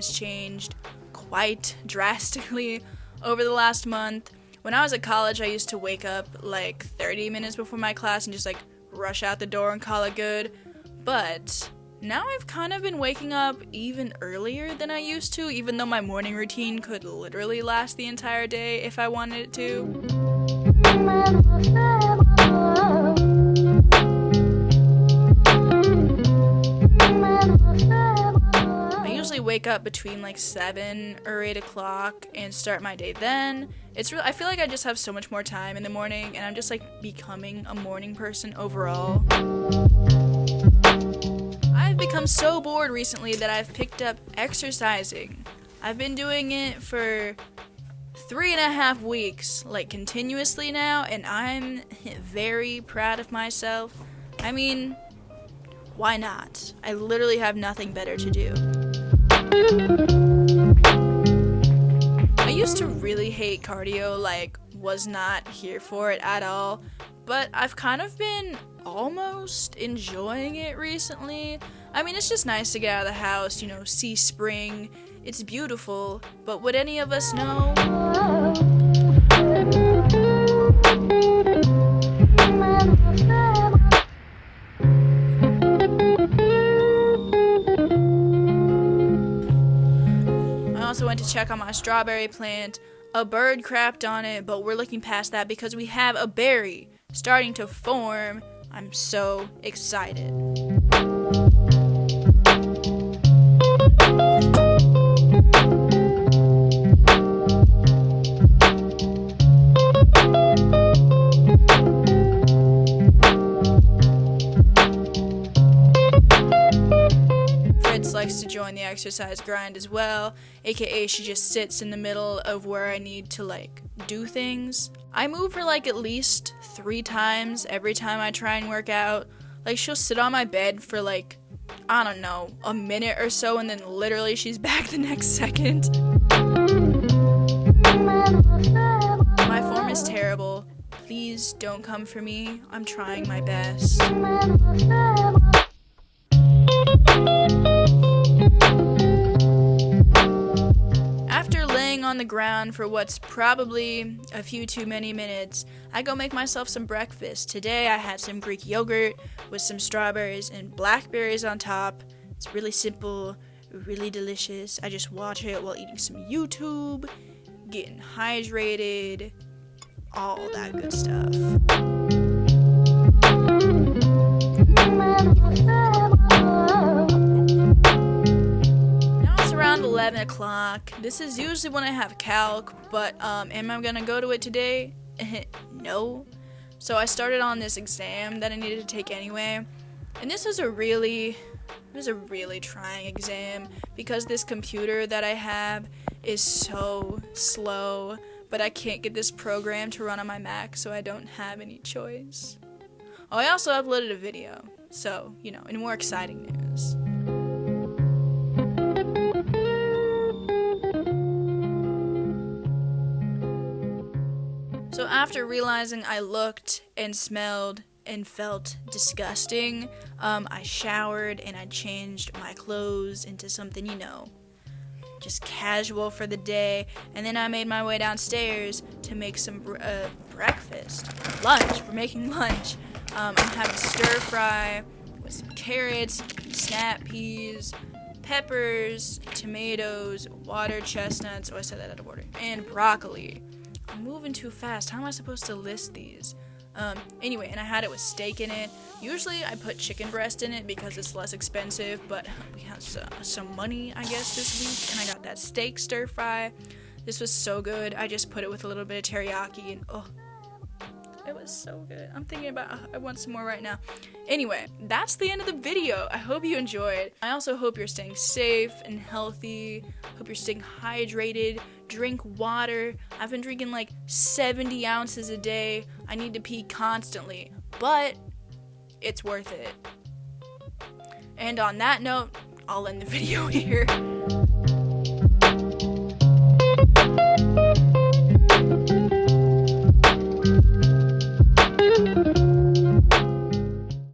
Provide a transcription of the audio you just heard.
has changed quite drastically over the last month. When I was at college, I used to wake up like 30 minutes before my class and just like rush out the door and call it good. But now I've kind of been waking up even earlier than I used to, even though my morning routine could literally last the entire day if I wanted it to. I usually wake up between like 7 or 8 o'clock and start my day then. I feel like I just have so much more time in the morning, and I'm just like becoming a morning person overall. I've become so bored recently that I've picked up exercising. I've been doing it for 3.5 weeks, like continuously now, and I'm very proud of myself. I mean, why not? I literally have nothing better to do. I used to really hate cardio, like was not here for it at all, but I've kind of been almost enjoying it recently. I mean, it's just nice to get out of the house, see spring. It's beautiful, but would any of us know? I also went to check on my strawberry plant. A bird crapped on it, but we're looking past that because we have a berry starting to form. I'm so excited. Likes to join the exercise grind as well, aka she just sits in the middle of where I need to like do things. I move her like at least 3 times every time I try and work out. Like, she'll sit on my bed for like, I don't know, a minute or so, and then literally she's back the next second. My form is terrible. Please don't come for me. I'm trying my best. After laying on the ground for what's probably a few too many minutes, I go make myself some breakfast. Today I had some Greek yogurt with some strawberries and blackberries on top. It's really simple, really delicious. I just watch it while eating some YouTube, getting hydrated, all that good stuff. Around 11 o'clock. This is usually when I have calc, but am I gonna go to it today? No. So I started on this exam that I needed to take anyway, and this was a really trying exam because this computer that I have is so slow, but I can't get this program to run on my Mac, so I don't have any choice. Oh, I also uploaded a video, so, in more exciting news. So after realizing I looked and smelled and felt disgusting, I showered and I changed my clothes into something, just casual for the day, and then I made my way downstairs to make some breakfast. Lunch. We're making lunch. I'm having stir fry with some carrots, snap peas, peppers, tomatoes, water chestnuts, I said that out of order, and broccoli. I'm moving too fast. How am I supposed to list these? Anyway, and I had it with steak in it. Usually I put chicken breast in it because it's less expensive, but we have some money, I guess, this week, and I got that steak stir fry. This was so good. I just put it with a little bit of teriyaki, and it was so good. I'm thinking about, I want some more right now. Anyway, that's the end of the video. I hope you enjoyed. I also hope you're staying safe and healthy. Hope you're staying hydrated. Drink water. I've been drinking like 70 ounces a day. I need to pee constantly, but it's worth it. And on that note, I'll end the video here.